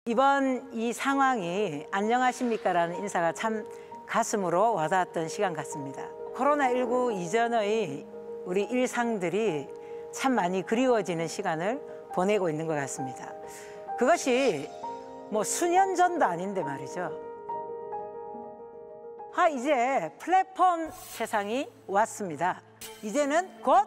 이번 이 상황이 안녕하십니까라는 인사가 참 가슴으로 와닿았던 시간 같습니다. 코로나19 이전의 우리 일상들이 참 많이 그리워지는 시간을 보내고 있는 것 같습니다. 그것이 뭐 수년 전도 아닌데 말이죠. 이제 플랫폼 세상이 왔습니다. 이제는 곧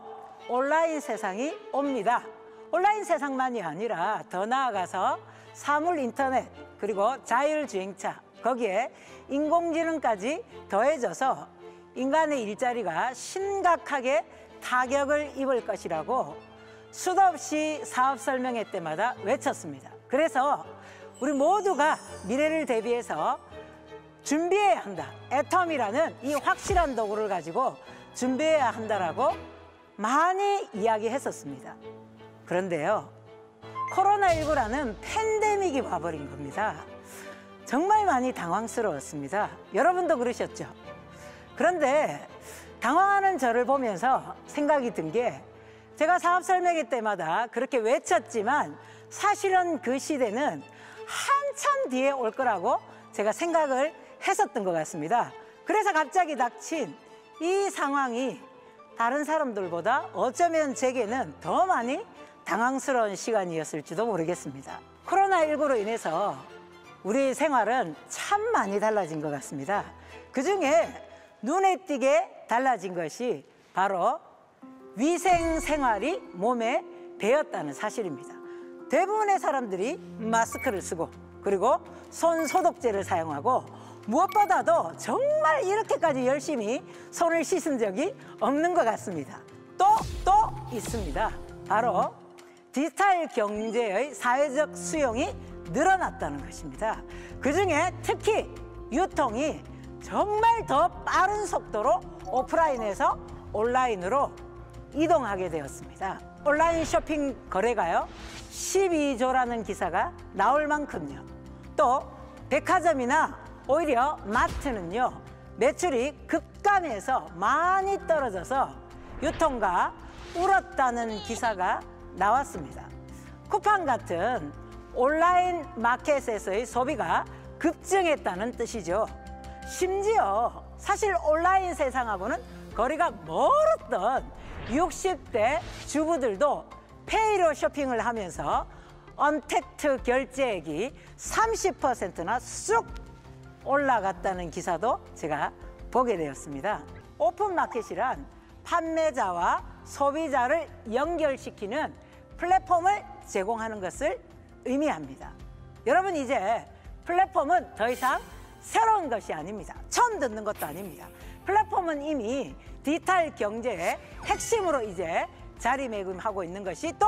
온라인 세상이 옵니다. 온라인 세상만이 아니라 더 나아가서 사물 인터넷 그리고 자율주행차 거기에 인공지능까지 더해져서 인간의 일자리가 심각하게 타격을 입을 것이라고 수도 없이 사업 설명회 때마다 외쳤습니다. 그래서 우리 모두가 미래를 대비해서 준비해야 한다. 애텀이라는 이 확실한 도구를 가지고 준비해야 한다라고 많이 이야기했었습니다. 그런데요, 코로나19라는 팬데믹이 와버린 겁니다. 정말 많이 당황스러웠습니다. 여러분도 그러셨죠? 그런데 당황하는 저를 보면서 생각이 든 게 제가 사업 설명회 때마다 그렇게 외쳤지만 사실은 그 시대는 한참 뒤에 올 거라고 제가 생각을 했었던 것 같습니다. 그래서 갑자기 닥친 이 상황이 다른 사람들보다 어쩌면 제게는 더 많이 당황스러운 시간이었을지도 모르겠습니다. 코로나19로 인해서 우리 생활은 참 많이 달라진 것 같습니다. 그중에 눈에 띄게 달라진 것이 바로 위생생활이 몸에 배었다는 사실입니다. 대부분의 사람들이 마스크를 쓰고 그리고 손 소독제를 사용하고 무엇보다도 정말 이렇게까지 열심히 손을 씻은 적이 없는 것 같습니다. 또 있습니다. 바로 디지털 경제의 사회적 수용이 늘어났다는 것입니다. 그중에 특히 유통이 정말 더 빠른 속도로 오프라인에서 온라인으로 이동하게 되었습니다. 온라인 쇼핑 거래가요 12조라는 기사가 나올 만큼요. 또 백화점이나 오히려 마트는요 매출이 급감해서 많이 떨어져서 유통가 울었다는 기사가 나왔습니다. 쿠팡 같은 온라인 마켓에서의 소비가 급증했다는 뜻이죠. 심지어 사실 온라인 세상하고는 거리가 멀었던 60대 주부들도 페이로 쇼핑을 하면서 언택트 결제액이 30%나 쑥 올라갔다는 기사도 제가 보게 되었습니다. 오픈마켓이란 판매자와 소비자를 연결시키는 플랫폼을 제공하는 것을 의미합니다. 여러분, 이제 플랫폼은 더 이상 새로운 것이 아닙니다. 처음 듣는 것도 아닙니다. 플랫폼은 이미 디지털 경제의 핵심으로 이제 자리매김하고 있는 것이 또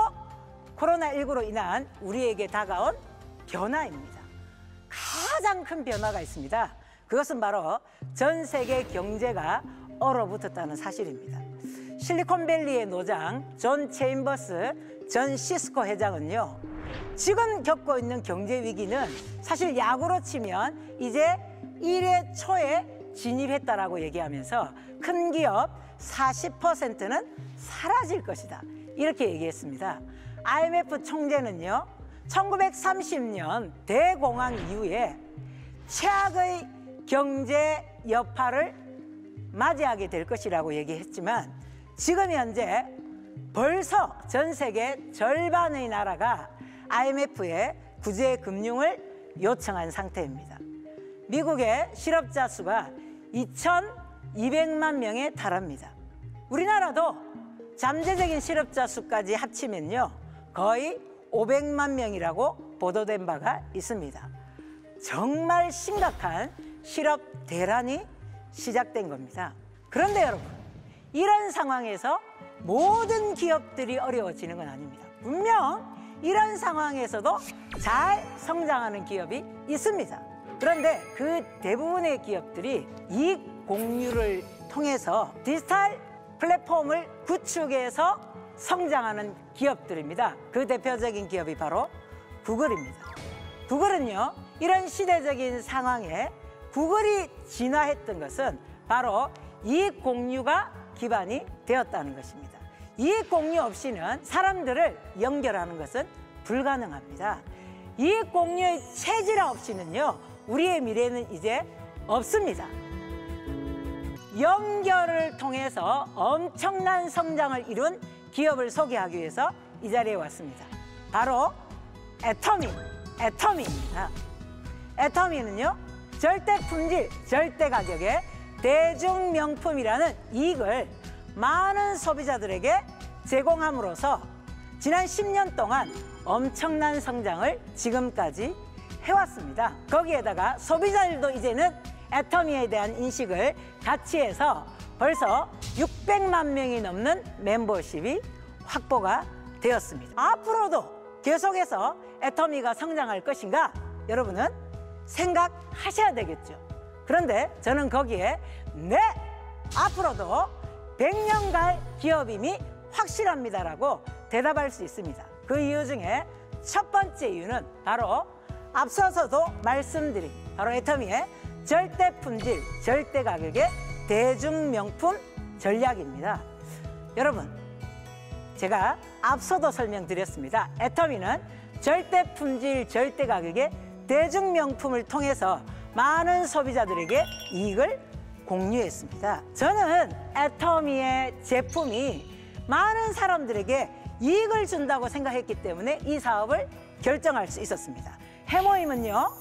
코로나19로 인한 우리에게 다가온 변화입니다. 가장 큰 변화가 있습니다. 그것은 바로 전 세계 경제가 얼어붙었다는 사실입니다. 실리콘밸리의 노장 존 체인버스 전 시스코 회장은요, 지금 겪고 있는 경제 위기는 사실 야구로 치면 이제 1회 초에 진입했다라고 얘기하면서 큰 기업 40%는 사라질 것이다, 이렇게 얘기했습니다. IMF 총재는요 1930년 대공황 이후에 최악의 경제 여파를 맞이하게 될 것이라고 얘기했지만 지금 현재 벌써 전 세계 절반의 나라가 IMF에 구제 금융을 요청한 상태입니다. 미국의 실업자 수가 2,200만 명에 달합니다. 우리나라도 잠재적인 실업자 수까지 합치면요 거의 500만 명이라고 보도된 바가 있습니다. 정말 심각한 실업 대란이 시작된 겁니다. 그런데 여러분, 이런 상황에서 모든 기업들이 어려워지는 건 아닙니다. 분명 이런 상황에서도 잘 성장하는 기업이 있습니다. 그런데 그 대부분의 기업들이 이익 공유를 통해서 디지털 플랫폼을 구축해서 성장하는 기업들입니다. 그 대표적인 기업이 바로 구글입니다. 구글은요, 이런 시대적인 상황에 구글이 진화했던 것은 바로 이익 공유가 기반이 되었다는 것입니다. 이익 공유 없이는 사람들을 연결하는 것은 불가능합니다. 이익 공유의 체질 없이는요, 우리의 미래는 이제 없습니다. 연결을 통해서 엄청난 성장을 이룬 기업을 소개하기 위해서 이 자리에 왔습니다. 바로 애터미입니다. 애터미는요, 절대 품질, 절대 가격의 대중 명품이라는 이익을 많은 소비자들에게 제공함으로써 지난 10년 동안 엄청난 성장을 지금까지 해왔습니다. 거기에다가 소비자들도 이제는 애터미에 대한 인식을 같이 해서 벌써 600만 명이 넘는 멤버십이 확보가 되었습니다. 앞으로도 계속해서 애터미가 성장할 것인가? 여러분은 생각하셔야 되겠죠. 그런데 저는 거기에 네! 앞으로도 100년갈 기업임이 확실합니다라고 대답할 수 있습니다. 그 이유 중에 첫 번째 이유는 바로 앞서서도 말씀드린 바로 애터미의 절대 품질, 절대 가격의 대중명품 전략입니다. 여러분, 제가 앞서도 설명드렸습니다. 애터미는 절대 품질, 절대 가격의 대중명품을 통해서 많은 소비자들에게 이익을 공유했습니다. 저는 애터미의 제품이 많은 사람들에게 이익을 준다고 생각했기 때문에 이 사업을 결정할 수 있었습니다. 해모임은요,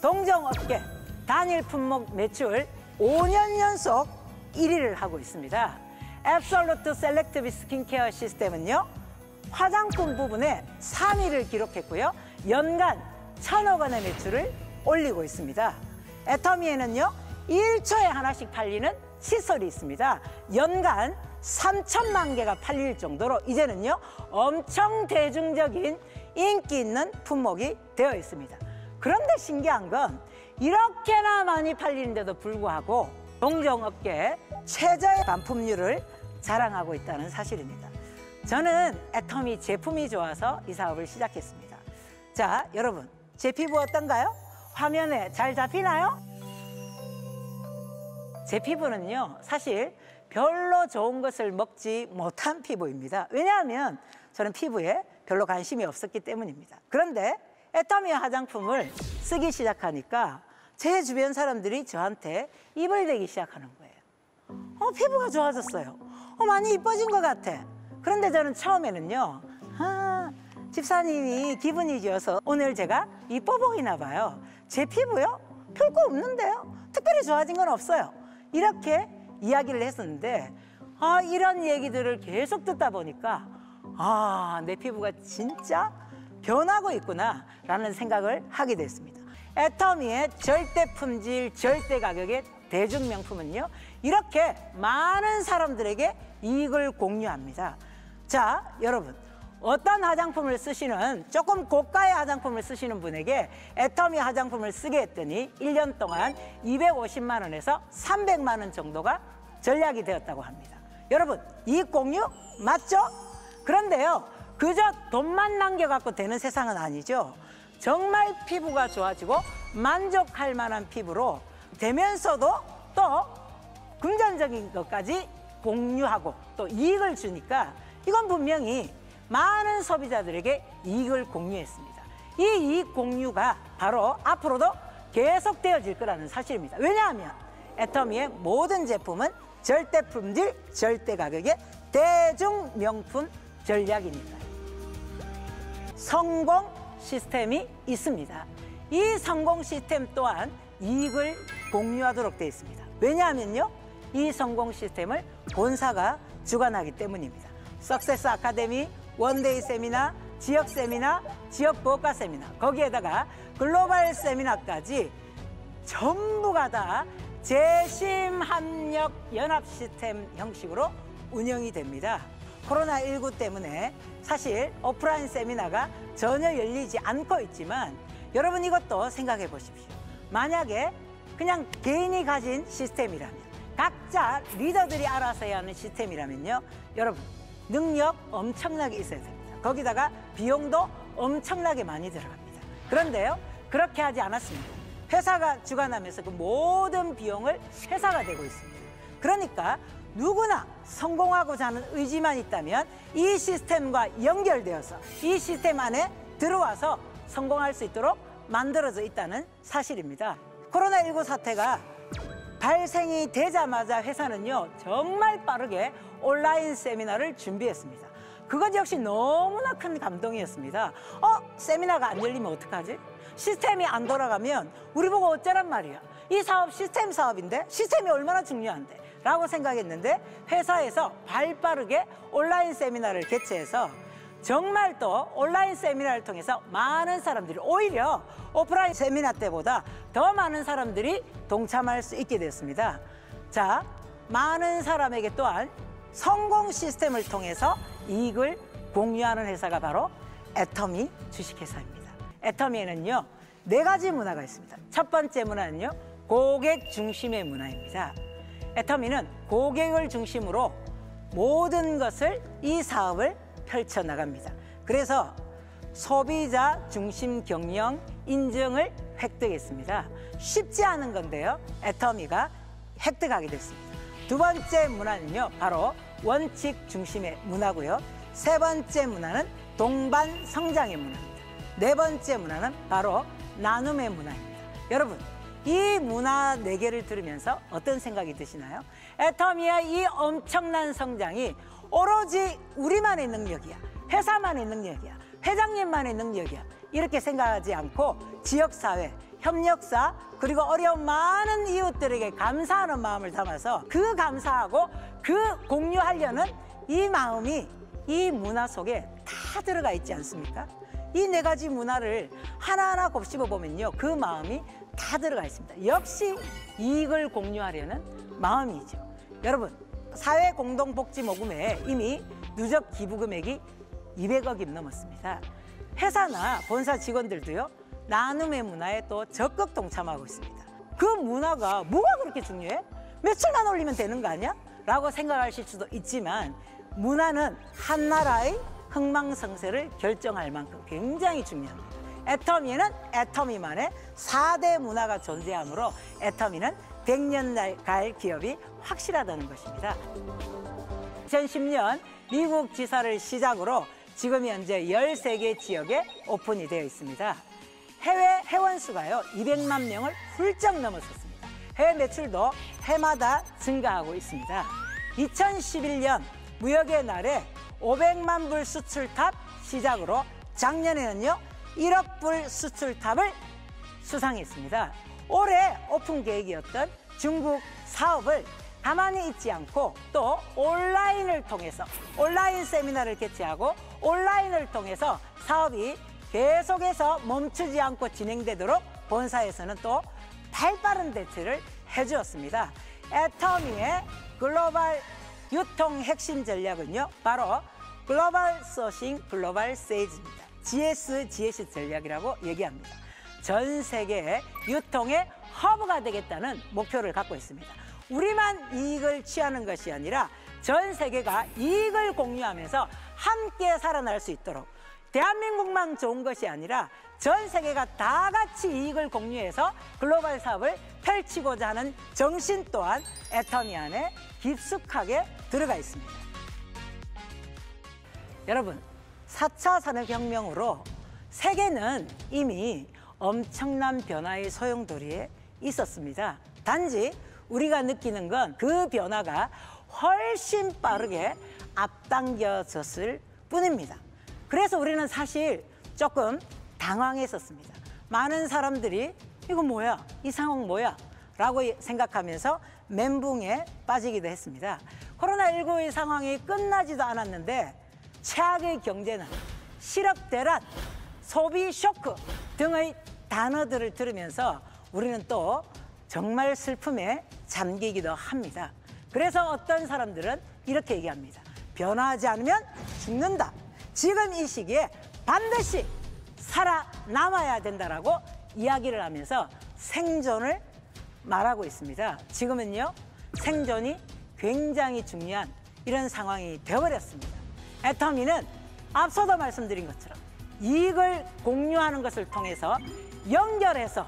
동종업계 단일 품목 매출 5년 연속 1위를 하고 있습니다. 앱솔루트 셀렉티브 스킨케어 시스템은요, 화장품 부분에 3위를 기록했고요. 연간 1,000억 원의 매출을 올리고 있습니다. 애터미에는요, 1초에 하나씩 팔리는 칫솔이 있습니다. 연간 3천만 개가 팔릴 정도로 이제는요, 엄청 대중적인 인기 있는 품목이 되어 있습니다. 그런데 신기한 건 이렇게나 많이 팔리는데도 불구하고 동종업계의 최저의 반품률을 자랑하고 있다는 사실입니다. 저는 애터미 제품이 좋아서 이 사업을 시작했습니다. 자, 여러분, 제 피부 어떤가요? 화면에 잘 잡히나요? 제 피부는요, 사실 별로 좋은 것을 먹지 못한 피부입니다. 왜냐하면 저는 피부에 별로 관심이 없었기 때문입니다. 그런데 애터미 화장품을 쓰기 시작하니까 제 주변 사람들이 저한테 입을 대기 시작하는 거예요. 피부가 좋아졌어요. 많이 이뻐진 것 같아. 그런데 저는 처음에는요, 집사님이 기분이 좋아서 오늘 제가 이뻐 보이나 봐요. 제 피부요? 별거 없는데요? 특별히 좋아진 건 없어요. 이렇게 이야기를 했었는데, 이런 얘기들을 계속 듣다 보니까 내 피부가 진짜 변하고 있구나 라는 생각을 하게 됐습니다. 애터미의 절대 품질, 절대 가격의 대중명품은요, 이렇게 많은 사람들에게 이익을 공유합니다. 자, 여러분, 어떤 화장품을 쓰시는, 조금 고가의 화장품을 쓰시는 분에게 애터미 화장품을 쓰게 했더니 1년 동안 250만 원에서 300만 원 정도가 전략이 되었다고 합니다. 여러분, 이익 공유 맞죠? 그런데요, 그저 돈만 남겨갖고 되는 세상은 아니죠. 정말 피부가 좋아지고 만족할 만한 피부로 되면서도 또 금전적인 것까지 공유하고 또 이익을 주니까 이건 분명히 많은 소비자들에게 이익을 공유했습니다. 이 이익 공유가 바로 앞으로도 계속되어질 거라는 사실입니다. 왜냐하면 애터미의 모든 제품은 절대 품질, 절대 가격의 대중 명품 전략이니까요. 성공 시스템이 있습니다. 이 성공 시스템 또한 이익을 공유하도록 되어 있습니다. 왜냐하면요, 이 성공 시스템을 본사가 주관하기 때문입니다. 석세스 아카데미, 원데이 세미나, 지역 세미나, 지역 보호과 세미나, 거기에다가 글로벌 세미나까지 전부가 다 재심 합력 연합 시스템 형식으로 운영이 됩니다. 코로나19 때문에 사실 오프라인 세미나가 전혀 열리지 않고 있지만 여러분, 이것도 생각해 보십시오. 만약에 그냥 개인이 가진 시스템이라면, 각자 리더들이 알아서 해야 하는 시스템이라면요, 여러분, 능력 엄청나게 있어야 됩니다. 거기다가 비용도 엄청나게 많이 들어갑니다. 그런데요, 그렇게 하지 않았습니다. 회사가 주관하면서 그 모든 비용을 회사가 대고 있습니다. 그러니까 누구나 성공하고자 하는 의지만 있다면 이 시스템과 연결되어서 이 시스템 안에 들어와서 성공할 수 있도록 만들어져 있다는 사실입니다. 코로나19 사태가 발생이 되자마자 회사는요, 정말 빠르게 온라인 세미나를 준비했습니다. 그것 역시 너무나 큰 감동이었습니다. 세미나가 안 열리면 어떡하지? 시스템이 안 돌아가면 우리 보고 어쩌란 말이야. 이 사업 시스템 사업인데 시스템이 얼마나 중요한데 라고 생각했는데 회사에서 발빠르게 온라인 세미나를 개최해서 정말 또 온라인 세미나를 통해서 많은 사람들이 오히려 오프라인 세미나 때보다 더 많은 사람들이 동참할 수 있게 되었습니다. 자, 많은 사람에게 또한 성공 시스템을 통해서 이익을 공유하는 회사가 바로 애터미 주식회사입니다. 애터미에는요, 4가지 문화가 있습니다. 첫 번째 문화는요, 고객 중심의 문화입니다. 애터미는 고객을 중심으로 모든 것을, 이 사업을 펼쳐나갑니다. 그래서 소비자 중심 경영 인증을 획득했습니다. 쉽지 않은 건데요, 애터미가 획득하게 됐습니다. 두 번째 문화는요, 바로 원칙 중심의 문화고요. 세 번째 문화는 동반 성장의 문화입니다. 네 번째 문화는 바로 나눔의 문화입니다. 여러분, 이 문화 4개를 들으면서 어떤 생각이 드시나요? 애터미의 이 엄청난 성장이 오로지 우리만의 능력이야, 회사만의 능력이야, 회장님만의 능력이야, 이렇게 생각하지 않고 지역사회, 협력사, 그리고 어려운 많은 이웃들에게 감사하는 마음을 담아서 그 감사하고 그 공유하려는 이 마음이 이 문화 속에 다 들어가 있지 않습니까? 이 4가지 문화를 하나하나 곱씹어 보면요, 그 마음이 다 들어가 있습니다. 역시 이익을 공유하려는 마음이죠. 여러분, 사회공동복지모금회에 이미 누적 기부 금액이 200억이 넘었습니다. 회사나 본사 직원들도요, 나눔의 문화에 또 적극 동참하고 있습니다. 그 문화가 뭐가 그렇게 중요해? 며칠만 올리면 되는 거 아니야? 라고 생각하실 수도 있지만, 문화는 한 나라의 흥망성쇠를 결정할 만큼 굉장히 중요합니다. 애터미에는 애터미만의 4대 문화가 존재하므로 애터미는 100년 갈 기업이 확실하다는 것입니다. 2010년 미국 지사를 시작으로 지금 현재 13개 지역에 오픈이 되어 있습니다. 해외 회원수가요, 200만 명을 훌쩍 넘었었습니다. 해외 매출도 해마다 증가하고 있습니다. 2011년 무역의 날에 500만 불 수출탑 시작으로 작년에는요, 1억 불 수출탑을 수상했습니다. 올해 오픈 계획이었던 중국 사업을 가만히 있지 않고 또 온라인을 통해서 온라인 세미나를 개최하고 온라인을 통해서 사업이 계속해서 멈추지 않고 진행되도록 본사에서는 또 발빠른 대처를 해주었습니다. 애터미의 글로벌 유통 핵심 전략은요, 바로 글로벌 소싱, 글로벌 세일즈입니다. GS 전략이라고 얘기합니다. 전 세계의 유통의 허브가 되겠다는 목표를 갖고 있습니다. 우리만 이익을 취하는 것이 아니라 전 세계가 이익을 공유하면서 함께 살아날 수 있도록, 대한민국만 좋은 것이 아니라 전 세계가 다 같이 이익을 공유해서 글로벌 사업을 펼치고자 하는 정신 또한 애터미 안에 깊숙하게 들어가 있습니다. 여러분, 4차 산업혁명으로 세계는 이미 엄청난 변화의 소용돌이에 있었습니다. 단지 우리가 느끼는 건 그 변화가 훨씬 빠르게 앞당겨졌을 뿐입니다. 그래서 우리는 사실 조금 당황했었습니다. 많은 사람들이 이거 뭐야? 이 상황 뭐야? 라고 생각하면서 멘붕에 빠지기도 했습니다. 코로나19의 상황이 끝나지도 않았는데 최악의 경제는, 실업 대란, 소비 쇼크 등의 단어들을 들으면서 우리는 또 정말 슬픔에 잠기기도 합니다. 그래서 어떤 사람들은 이렇게 얘기합니다. 변화하지 않으면 죽는다. 지금 이 시기에 반드시 살아남아야 된다라고 이야기를 하면서 생존을 말하고 있습니다. 지금은요, 생존이 굉장히 중요한 이런 상황이 되어버렸습니다. 애터미는 앞서도 말씀드린 것처럼 이익을 공유하는 것을 통해서 연결해서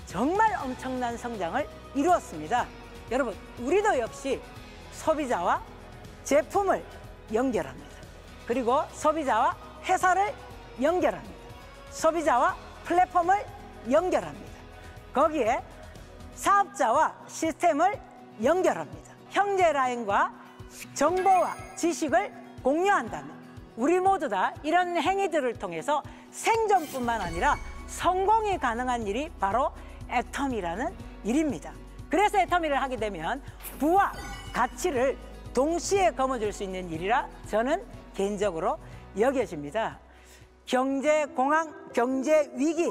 정말 엄청난 성장을 이루었습니다. 여러분, 우리도 역시 소비자와 제품을 연결합니다. 그리고 소비자와 회사를 연결합니다. 소비자와 플랫폼을 연결합니다. 거기에 사업자와 시스템을 연결합니다. 형제 라인과 정보와 지식을 공유한다면 우리 모두 다 이런 행위들을 통해서 생존뿐만 아니라 성공이 가능한 일이 바로 애터미라는 일입니다. 그래서 애터미를 하게 되면 부와 가치를 동시에 거머쥘 수 있는 일이라 저는 개인적으로 여겨집니다. 경제 공황, 경제 위기,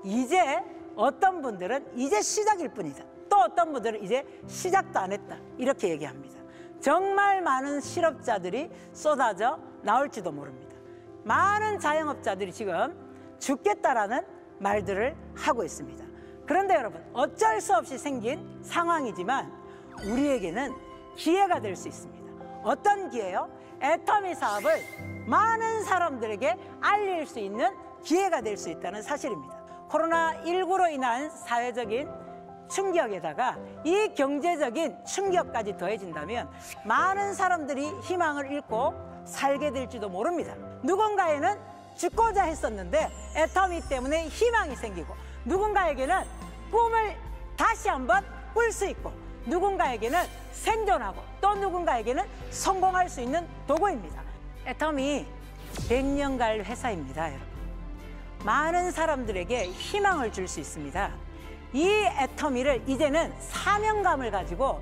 이제 어떤 분들은 이제 시작일 뿐이다. 또 어떤 분들은 이제 시작도 안 했다. 이렇게 얘기합니다. 정말 많은 실업자들이 쏟아져 나올지도 모릅니다. 많은 자영업자들이 지금 죽겠다라는 말들을 하고 있습니다. 그런데 여러분, 어쩔 수 없이 생긴 상황이지만 우리에게는 기회가 될 수 있습니다. 어떤 기회요? 애터미 사업을 많은 사람들에게 알릴 수 있는 기회가 될 수 있다는 사실입니다. 코로나19로 인한 사회적인 충격에다가 이 경제적인 충격까지 더해진다면 많은 사람들이 희망을 잃고 살게 될지도 모릅니다. 누군가에는 죽고자 했었는데 애터미 때문에 희망이 생기고, 누군가에게는 꿈을 다시 한번 꿀 수 있고, 누군가에게는 생존하고, 또 누군가에게는 성공할 수 있는 도구입니다. 애터미 100년 갈 회사입니다, 여러분. 많은 사람들에게 희망을 줄 수 있습니다. 이 애터미를 이제는 사명감을 가지고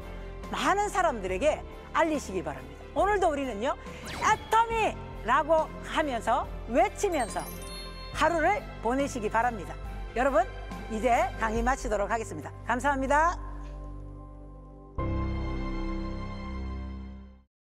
많은 사람들에게 알리시기 바랍니다. 오늘도 우리는요, 애터미라고 하면서 외치면서 하루를 보내시기 바랍니다. 여러분, 이제 강의 마치도록 하겠습니다. 감사합니다.